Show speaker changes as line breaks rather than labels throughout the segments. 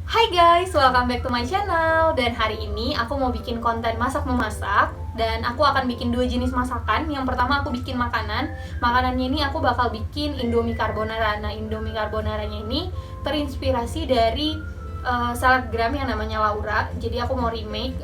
Hai guys, welcome back to my channel. Dan hari ini aku mau bikin konten masak-memasak. Dan aku akan bikin dua jenis masakan. Yang pertama aku bikin makanan. Makanannya ini aku bakal bikin Indomie Carbonara. Nah, Indomie Carbonaranya ini terinspirasi dari selebgram yang namanya Laura. Jadi aku mau remake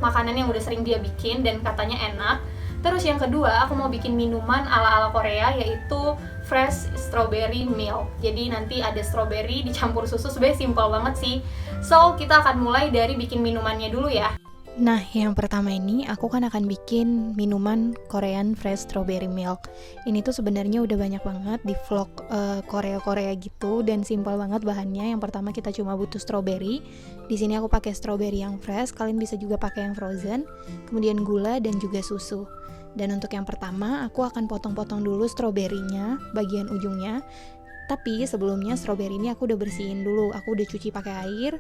makanan yang udah sering dia bikin dan katanya enak. Terus yang kedua, aku mau bikin minuman ala-ala Korea, yaitu fresh strawberry milk. Jadi nanti ada strawberry dicampur susu, sebenarnya simpel banget sih. So, kita akan mulai dari bikin minumannya dulu ya.
Nah, yang pertama ini aku kan akan bikin minuman Korean fresh strawberry milk. Ini tuh sebenarnya udah banyak banget di vlog Korea-Korea gitu dan simpel banget bahannya. Yang pertama kita cuma butuh strawberry. Di sini aku pakai strawberry yang fresh, kalian bisa juga pakai yang frozen. Kemudian gula dan juga susu. Dan untuk yang pertama, aku akan potong-potong dulu stroberinya, bagian ujungnya. Tapi sebelumnya strawberry ini aku udah bersihin dulu, aku udah cuci pakai air.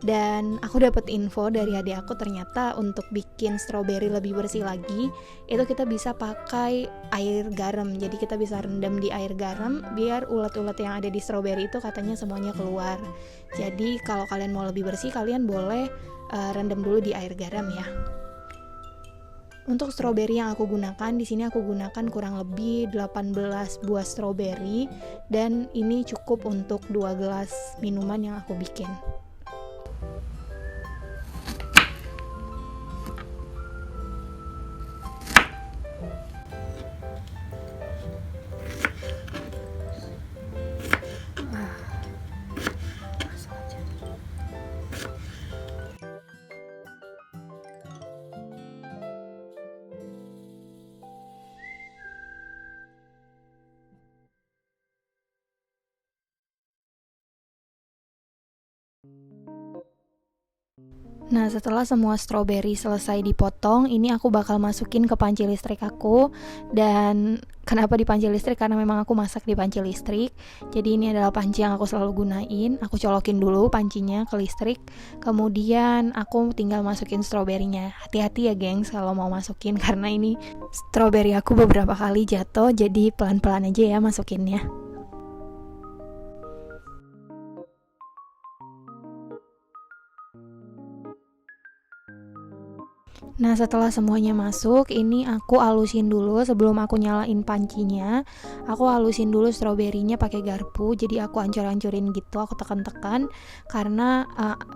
Dan aku dapat info dari adik aku, ternyata untuk bikin strawberry lebih bersih lagi, itu kita bisa pakai air garam. Jadi kita bisa rendam di air garam, biar ulat-ulat yang ada di strawberry itu katanya semuanya keluar. Jadi kalau kalian mau lebih bersih, kalian boleh rendam dulu di air garam ya. Untuk stroberi yang aku gunakan, di sini aku gunakan kurang lebih 18 buah stroberi dan ini cukup untuk 2 gelas minuman yang aku bikin. Nah, setelah semua stroberi selesai dipotong, ini aku bakal masukin ke panci listrik aku. Dan kenapa di panci listrik? Karena memang aku masak di panci listrik. Jadi ini adalah panci yang aku selalu gunain. Aku colokin dulu pancinya ke listrik. Kemudian aku tinggal masukin stroberinya. Hati-hati ya gengs kalau mau masukin, karena ini stroberi aku beberapa kali jatuh. Jadi pelan-pelan aja ya masukinnya. Nah, setelah semuanya masuk, ini aku halusin dulu sebelum aku nyalain pancinya. Aku halusin dulu stroberinya pakai garpu. Jadi aku hancur-hancurin gitu, aku tekan-tekan karena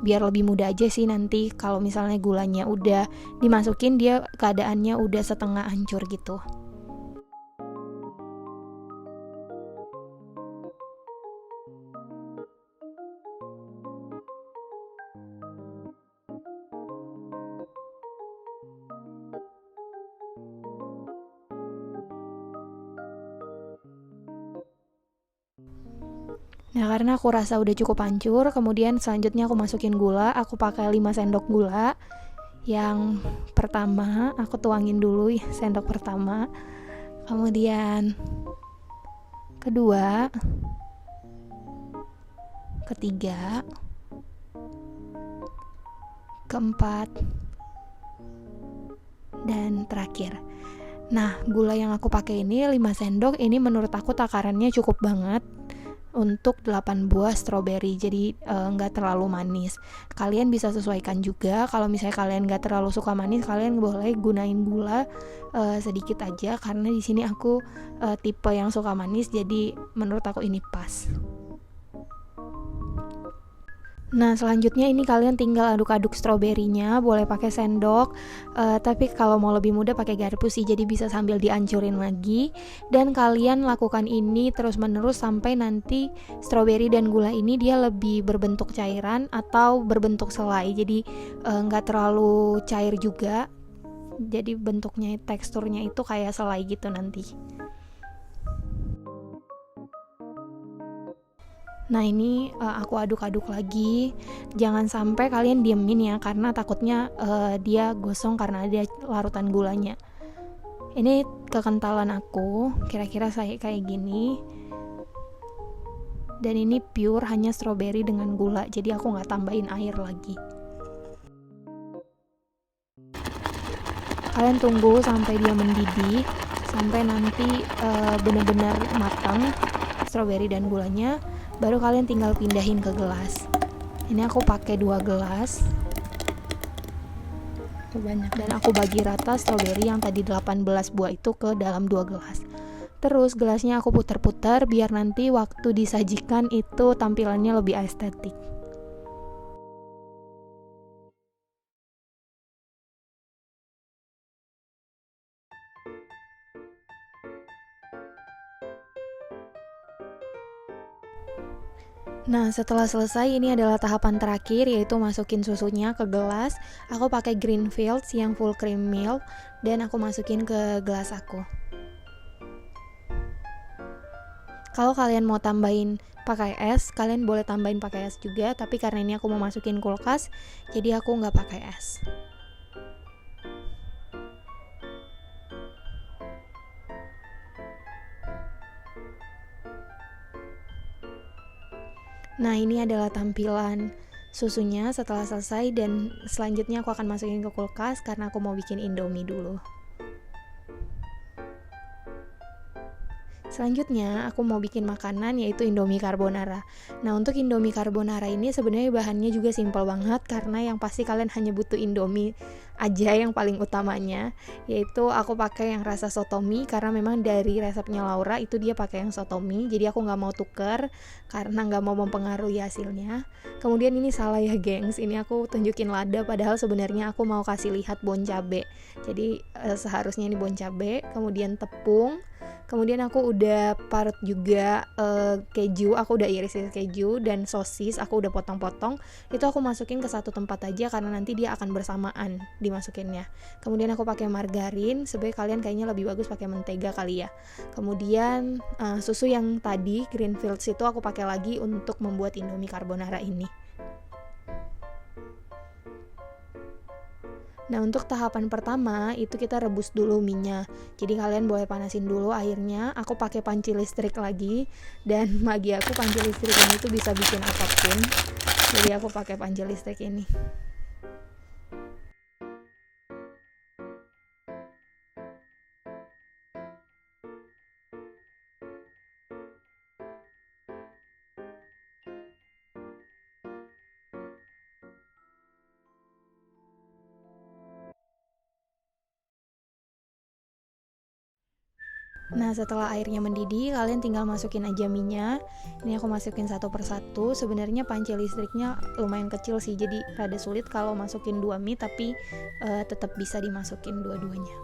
biar lebih mudah aja sih nanti kalau misalnya gulanya udah dimasukin, dia keadaannya udah setengah hancur gitu. Nah, karena aku rasa udah cukup hancur, kemudian selanjutnya aku masukin gula. Aku pakai 5 sendok gula. Yang pertama, aku tuangin dulu ya, sendok pertama. Kemudian kedua, ketiga, keempat, dan terakhir. Nah, gula yang aku pakai ini 5 sendok, ini menurut aku takarannya cukup banget untuk 8 buah stroberi, jadi nggak terlalu manis. Kalian bisa sesuaikan juga, kalau misalnya kalian nggak terlalu suka manis, kalian boleh gunain gula sedikit aja, karena di sini aku tipe yang suka manis, jadi menurut aku ini pas. Nah, selanjutnya ini kalian tinggal aduk-aduk stroberinya, boleh pakai sendok, tapi kalau mau lebih mudah pakai garpu sih, jadi bisa sambil dihancurin lagi. Dan kalian lakukan ini terus-menerus sampai nanti stroberi dan gula ini dia lebih berbentuk cairan atau berbentuk selai, jadi nggak terlalu cair juga, jadi bentuknya, teksturnya itu kayak selai gitu nanti. Nah, ini aku aduk-aduk lagi. Jangan sampai kalian diemin ya, karena takutnya dia gosong karena ada larutan gulanya. Ini kekentalan aku, kira-kira saya kayak gini. Dan ini pure hanya stroberi dengan gula, jadi aku nggak tambahin air lagi. Kalian tunggu sampai dia mendidih, sampai nanti benar-benar matang stroberi dan gulanya. Baru kalian tinggal pindahin ke gelas. Ini aku pakai 2 gelas. Banyak, dan aku bagi rata stroberi yang tadi 18 buah itu ke dalam 2 gelas. Terus gelasnya aku putar-putar biar nanti waktu disajikan itu tampilannya lebih estetik. Nah, setelah selesai, ini adalah tahapan terakhir, yaitu masukin susunya ke gelas. Aku pakai Greenfields yang full cream milk dan aku masukin ke gelas aku. Kalau kalian mau tambahin pakai es, kalian boleh tambahin pakai es juga, tapi karena ini aku mau masukin kulkas, jadi aku nggak pakai es. Nah, ini adalah tampilan susunya setelah selesai, dan selanjutnya aku akan masukin ke kulkas karena aku mau bikin Indomie dulu. Selanjutnya aku mau bikin makanan, yaitu Indomie carbonara. Nah, untuk Indomie carbonara ini sebenarnya bahannya juga simpel banget, karena yang pasti kalian hanya butuh Indomie aja yang paling utamanya, yaitu aku pakai yang rasa sotomi karena memang dari resepnya Laura itu dia pakai yang sotomi, jadi aku nggak mau tuker karena nggak mau mempengaruhi hasilnya. Kemudian ini salah ya gengs, ini aku tunjukin lada padahal sebenarnya aku mau kasih lihat bon cabe. Jadi seharusnya ini bon cabe, kemudian tepung. Kemudian aku udah parut juga keju, aku udah iris keju, dan sosis aku udah potong-potong. Itu aku masukin ke satu tempat aja karena nanti dia akan bersamaan dimasukinnya. Kemudian aku pakai margarin, sebenarnya kalian kayaknya lebih bagus pakai mentega kali ya. Kemudian susu yang tadi Greenfields itu aku pakai lagi untuk membuat Indomie carbonara ini. Nah, untuk tahapan pertama itu kita rebus dulu minyak. Jadi kalian boleh panasin dulu airnya. Aku pakai panci listrik lagi, dan bagi aku panci listrik ini tuh bisa bikin apapun. Jadi aku pakai panci listrik ini. Nah, setelah airnya mendidih, kalian tinggal masukin aja minyak. Ini aku masukin satu persatu. Sebenarnya panci listriknya lumayan kecil sih, jadi rada sulit kalau masukin 2 mie, tapi tetap bisa dimasukin dua-duanya.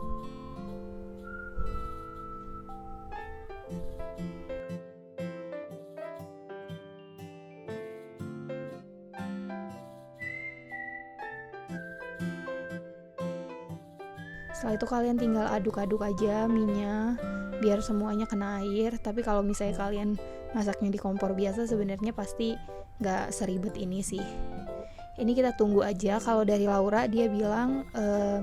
Setelah itu kalian tinggal aduk-aduk aja minyak biar semuanya kena air. Tapi kalau misalnya kalian masaknya di kompor biasa, sebenarnya pasti nggak seribet ini sih. Ini kita tunggu aja. Kalau dari Laura dia bilang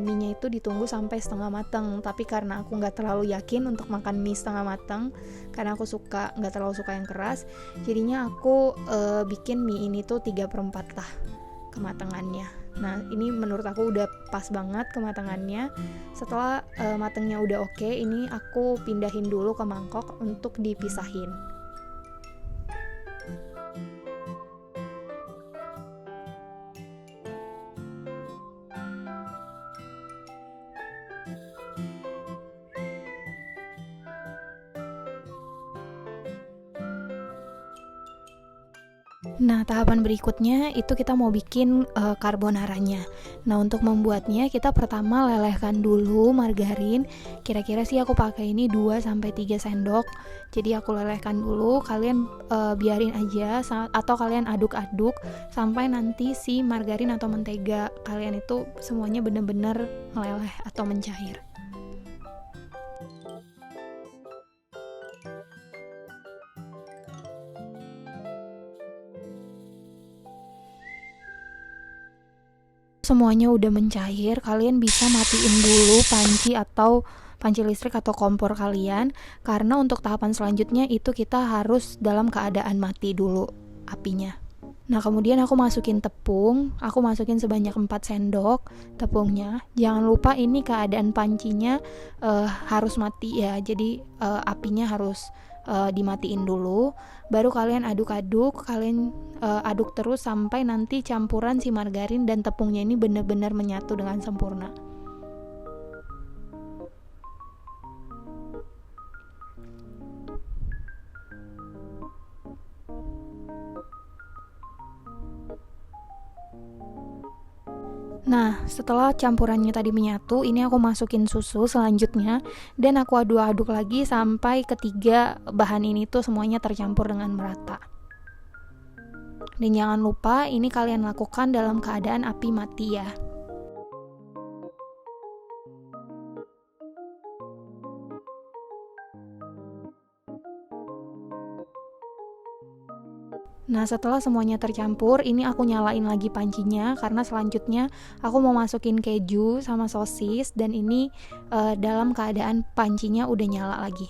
mie-nya itu ditunggu sampai setengah matang. Tapi karena aku nggak terlalu yakin untuk makan mie setengah matang, karena aku nggak terlalu suka yang keras, jadinya aku bikin mie ini tuh 3/4 lah kematangannya. Nah, ini menurut aku udah pas banget kematangannya. Setelah matangnya udah oke, ini aku pindahin dulu ke mangkok untuk dipisahin. Nah, tahapan berikutnya itu kita mau bikin carbonaranya. Nah, untuk membuatnya kita pertama lelehkan dulu margarin. Kira-kira sih aku pakai ini 2-3 sendok. Jadi aku lelehkan dulu, kalian biarin aja atau kalian aduk-aduk sampai nanti si margarin atau mentega kalian itu semuanya benar-benar meleleh atau mencair. Semuanya udah mencair, kalian bisa matiin dulu panci listrik atau kompor kalian, karena untuk tahapan selanjutnya itu kita harus dalam keadaan mati dulu apinya. Nah, kemudian aku masukin tepung, aku masukin sebanyak 4 sendok tepungnya. Jangan lupa ini keadaan pancinya harus mati ya, jadi apinya harus dimatiin dulu, baru kalian aduk-aduk, aduk terus sampai nanti campuran si margarin dan tepungnya ini benar-benar menyatu dengan sempurna. Nah, setelah campurannya tadi menyatu, ini aku masukin susu selanjutnya dan aku aduk-aduk lagi sampai ketiga bahan ini tuh semuanya tercampur dengan merata. Dan jangan lupa ini kalian lakukan dalam keadaan api mati ya. Nah, setelah semuanya tercampur, ini aku nyalain lagi pancinya karena selanjutnya aku mau masukin keju sama sosis dan ini dalam keadaan pancinya udah nyala lagi.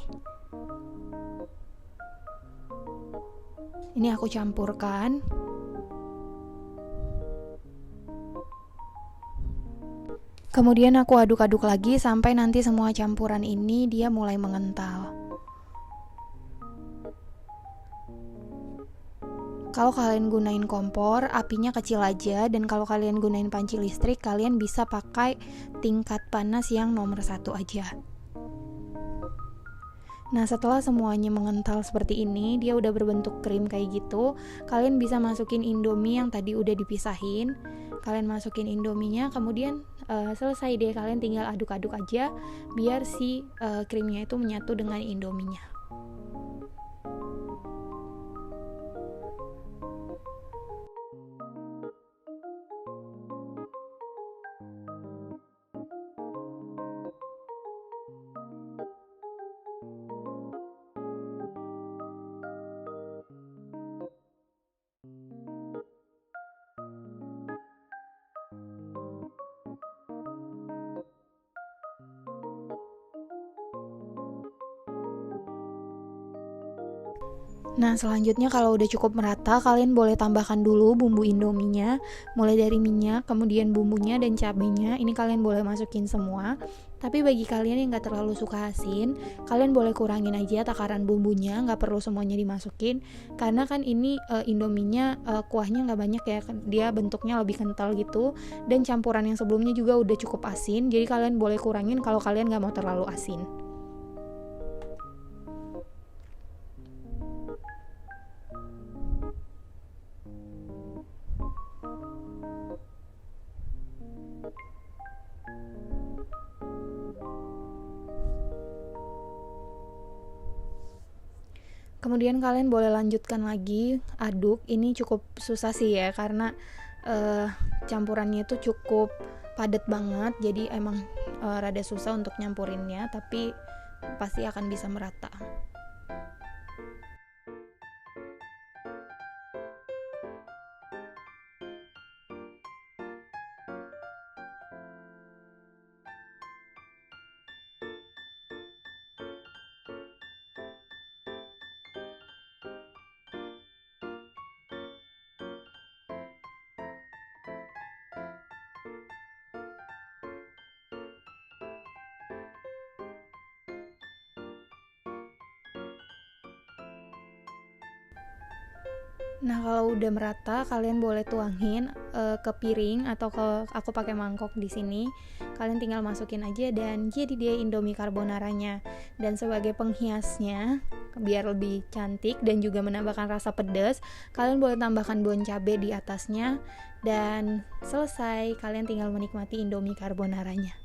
Ini aku campurkan. Kemudian aku aduk-aduk lagi sampai nanti semua campuran ini dia mulai mengental. Kalau kalian gunain kompor, apinya kecil aja, dan kalau kalian gunain panci listrik, kalian bisa pakai tingkat panas yang nomor 1 aja. Nah, setelah semuanya mengental seperti ini, dia udah berbentuk krim kayak gitu, kalian bisa masukin indomie yang tadi udah dipisahin. Kalian masukin indominya, kemudian selesai deh, kalian tinggal aduk-aduk aja biar si krimnya itu menyatu dengan indominya. Nah, selanjutnya kalau udah cukup merata, kalian boleh tambahkan dulu bumbu indominya, mulai dari minyak, kemudian bumbunya dan cabenya. Ini kalian boleh masukin semua. Tapi bagi kalian yang gak terlalu suka asin, kalian boleh kurangin aja takaran bumbunya, gak perlu semuanya dimasukin. Karena kan ini indominya kuahnya gak banyak ya, dia bentuknya lebih kental gitu. Dan campuran yang sebelumnya juga udah cukup asin, jadi kalian boleh kurangin kalau kalian gak mau terlalu asin. Kemudian kalian boleh lanjutkan lagi aduk. Ini cukup susah sih ya karena campurannya itu cukup padat banget. Jadi emang rada susah untuk nyampurinnya, tapi pasti akan bisa merata. Nah, kalau udah merata, kalian boleh tuangin ke piring atau aku pakai mangkok di sini. Kalian tinggal masukin aja dan jadi dia Indomie carbonaranya. Dan sebagai penghiasnya, biar lebih cantik dan juga menambahkan rasa pedas, kalian boleh tambahkan daun cabai di atasnya dan selesai. Kalian tinggal menikmati Indomie carbonaranya.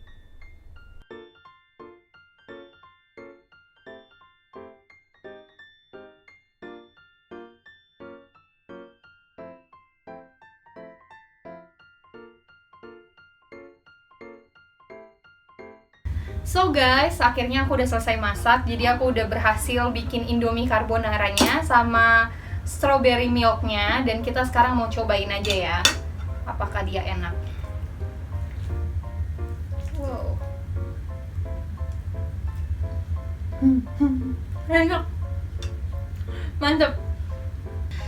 So guys, akhirnya aku udah selesai masak. Jadi aku udah berhasil bikin Indomie carbonaranya sama strawberry milknya. Dan kita sekarang mau cobain aja ya, apakah dia enak. Wow, enak, mantep.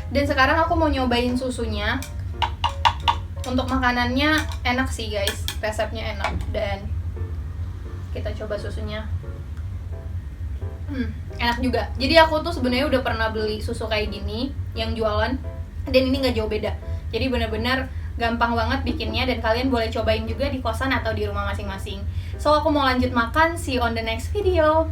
Dan sekarang aku mau nyobain susunya. Untuk makanannya enak sih guys, resepnya enak. Dan kita coba susunya. Enak juga. Jadi aku tuh sebenarnya udah pernah beli susu kayak gini yang jualan, dan ini nggak jauh beda. Jadi benar-benar gampang banget bikinnya, dan kalian boleh cobain juga di kosan atau di rumah masing-masing. So aku mau lanjut makan, see you on the next video.